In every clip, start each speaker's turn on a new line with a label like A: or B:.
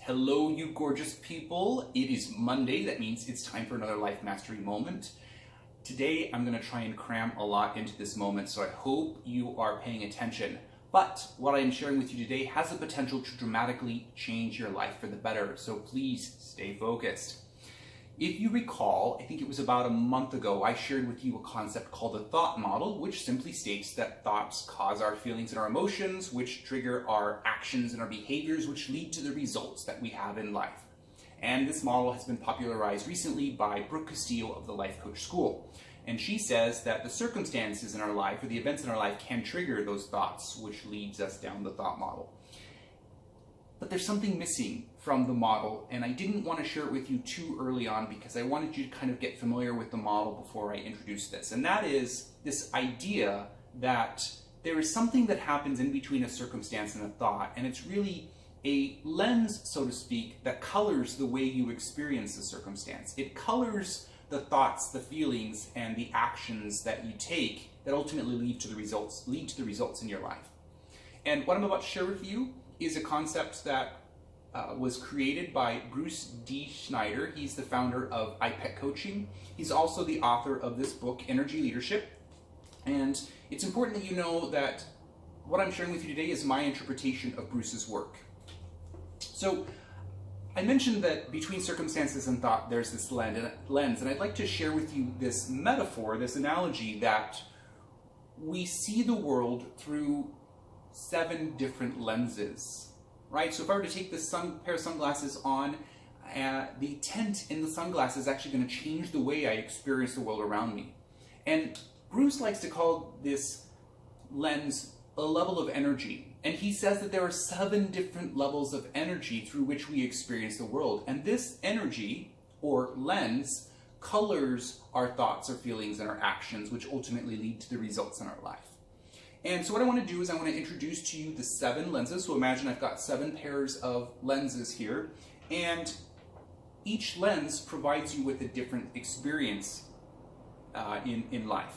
A: Hello, you gorgeous people. It is Monday. That means it's time for another Life Mastery moment. Today, I'm going to try and cram a lot into this moment, so I hope you are paying attention. But what I am sharing with you today has the potential to dramatically change your life for the better, so please stay focused. If you recall, I think it was about a month ago, I shared with you a concept called the thought model, which simply states that thoughts cause our feelings and our emotions, which trigger our actions and our behaviors, which lead to the results that we have in life. And this model has been popularized recently by Brooke Castillo of the Life Coach School. And she says that the circumstances in our life or the events in our life can trigger those thoughts, which leads us down the thought model. But there's something missing from the model, and I didn't want to share it with you too early on because I wanted you to kind of get familiar with the model before I introduce this. And that is this idea that there is something that happens in between a circumstance and a thought, and it's really a lens, so to speak, that colors the way you experience the circumstance. It colors the thoughts, the feelings, and the actions that you take that ultimately lead to the results in your life. And what I'm about to share with you is a concept that was created by Bruce D. Schneider. He's the founder of iPEC Coaching. He's also the author of this book, Energy Leadership. And it's important that you know that what I'm sharing with you today is my interpretation of Bruce's work. So I mentioned that between circumstances and thought, there's this lens, and I'd like to share with you this metaphor, this analogy that we see the world through 7 different lenses, right? So if I were to take this pair of sunglasses on, the tint in the sunglasses is actually going to change the way I experience the world around me. And Bruce likes to call this lens a level of energy. And he says that there are 7 different levels of energy through which we experience the world. And this energy, or lens, colors our thoughts, our feelings, and our actions, which ultimately lead to the results in our life. And so what I want to do is I want to introduce to you the 7 lenses. So imagine I've got 7 pairs of lenses here, and each lens provides you with a different experience in life.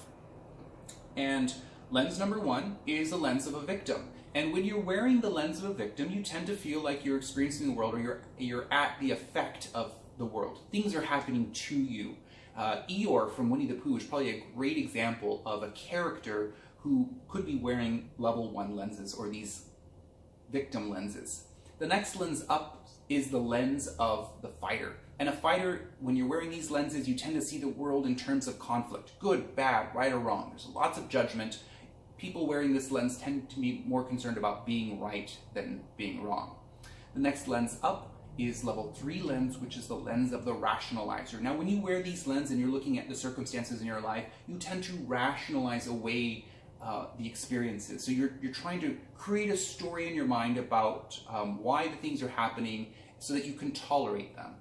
A: And lens number 1 is the lens of a victim. And when you're wearing the lens of a victim, you tend to feel like you're experiencing the world, or you're at the effect of the world. Things are happening to you. Eeyore from Winnie the Pooh is probably a great example of a character who could be wearing level 1 lenses, or these victim lenses. The next lens up is the lens of the fighter. And a fighter, when you're wearing these lenses, you tend to see the world in terms of conflict. Good, bad, right or wrong. There's lots of judgment. People wearing this lens tend to be more concerned about being right than being wrong. The next lens up is level 3 lens, which is the lens of the rationalizer. Now, when you wear these lenses and you're looking at the circumstances in your life, you tend to rationalize away the experiences. So you're trying to create a story in your mind about why the things are happening so that you can tolerate them.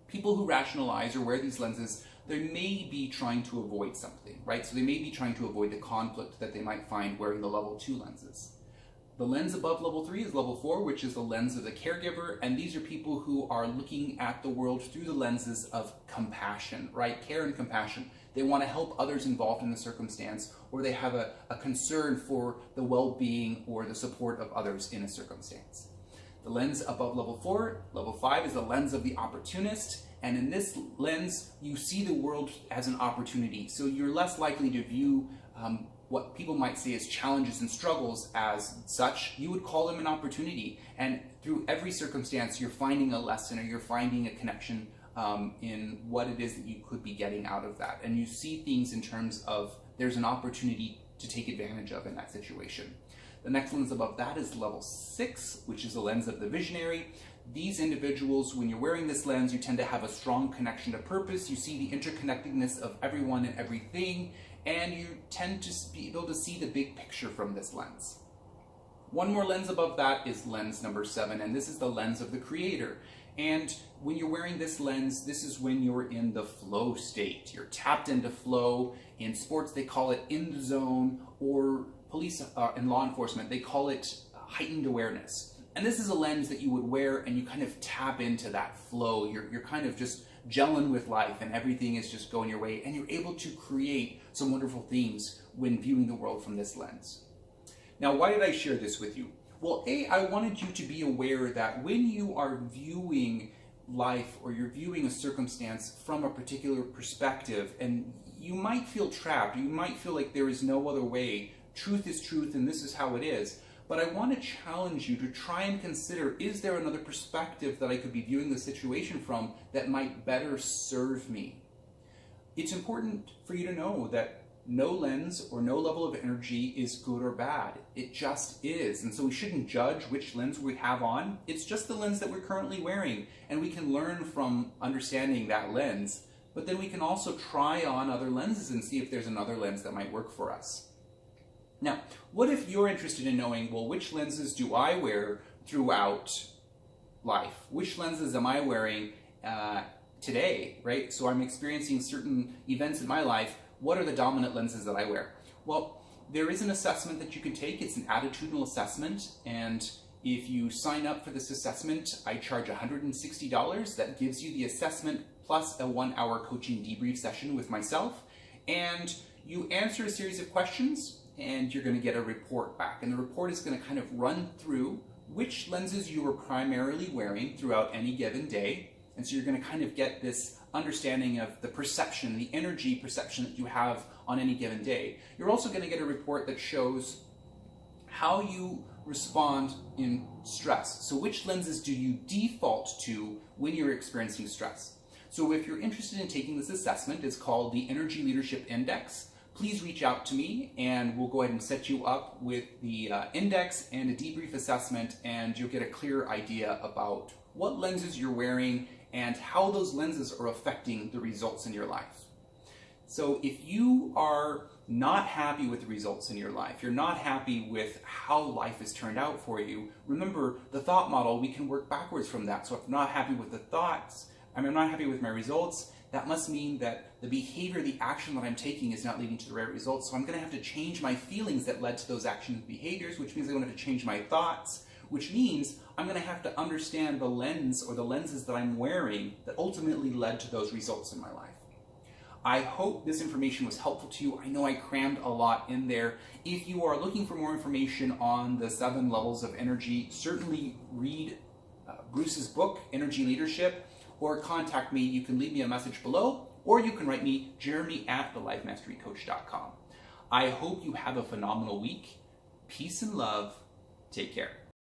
A: People who rationalize or wear these lenses, they may be trying to avoid something, right? So they may be trying to avoid the conflict that they might find wearing the level 2 lenses. The lens above level 3 is level 4, which is the lens of the caregiver, and these are people who are looking at the world through the lenses of compassion, right? Care and compassion. They want to help others involved in the circumstance, or they have a concern for the well-being or the support of others in a circumstance. The lens above level 4, level 5, is the lens of the opportunist, and in this lens, you see the world as an opportunity. So you're less likely to view what people might say as challenges and struggles as such. You would call them an opportunity, and through every circumstance, you're finding a lesson, or you're finding a connection in what it is that you could be getting out of that. And you see things in terms of there's an opportunity to take advantage of in that situation. The next lens above that is level 6, which is the lens of the visionary. These individuals, when you're wearing this lens, you tend to have a strong connection to purpose. You see the interconnectedness of everyone and everything, and you tend to be able to see the big picture from this lens. One more lens above that is lens number 7, and this is the lens of the creator. And when you're wearing this lens, this is when you're in the flow state. You're tapped into flow. In sports, they call it in the zone, or police and law enforcement, they call it heightened awareness. And this is a lens that you would wear, and you kind of tap into that flow. You're kind of just gelling with life, and everything is just going your way, and you're able to create some wonderful things when viewing the world from this lens. Now, why did I share this with you? Well, I wanted you to be aware that when you are viewing life or you're viewing a circumstance from a particular perspective, and you might feel trapped, you might feel like there is no other way, truth is truth and this is how it is. But I want to challenge you to try and consider, is there another perspective that I could be viewing the situation from that might better serve me? It's important for you to know that no lens or no level of energy is good or bad. It just is. And so we shouldn't judge which lens we have on. It's just the lens that we're currently wearing. And we can learn from understanding that lens. But then we can also try on other lenses and see if there's another lens that might work for us. Now, what if you're interested in knowing, well, which lenses do I wear throughout life? Which lenses am I wearing today, right? So I'm experiencing certain events in my life. What are the dominant lenses that I wear? Well, there is an assessment that you can take. It's an attitudinal assessment, and if you sign up for this assessment, I charge $160. That gives you the assessment plus a 1-hour coaching debrief session with myself, and you answer a series of questions, and you're going to get a report back. And the report is going to kind of run through which lenses you were primarily wearing throughout any given day. And so you're going to kind of get this understanding of the perception, the energy perception that you have on any given day. You're also going to get a report that shows how you respond in stress. So which lenses do you default to when you're experiencing stress? So if you're interested in taking this assessment, it's called the Energy Leadership Index. Please reach out to me and we'll go ahead and set you up with the index and a debrief assessment, and you'll get a clear idea about what lenses you're wearing and how those lenses are affecting the results in your life. So if you are not happy with the results in your life, you're not happy with how life has turned out for you, remember the thought model, we can work backwards from that. So if I'm not happy with the thoughts, I'm not happy with my results, that must mean that the behavior, the action that I'm taking is not leading to the right results. So I'm going to have to change my feelings that led to those actions and behaviors, which means I'm going to have to change my thoughts, which means I'm going to have to understand the lens or the lenses that I'm wearing that ultimately led to those results in my life. I hope this information was helpful to you. I know I crammed a lot in there. If you are looking for more information on the 7 levels of energy, certainly read Bruce's book, Energy Leadership, or contact me. You can leave me a message below, or you can write me, jeremy@thelifemasterycoach.com. I hope you have a phenomenal week. Peace and love. Take care.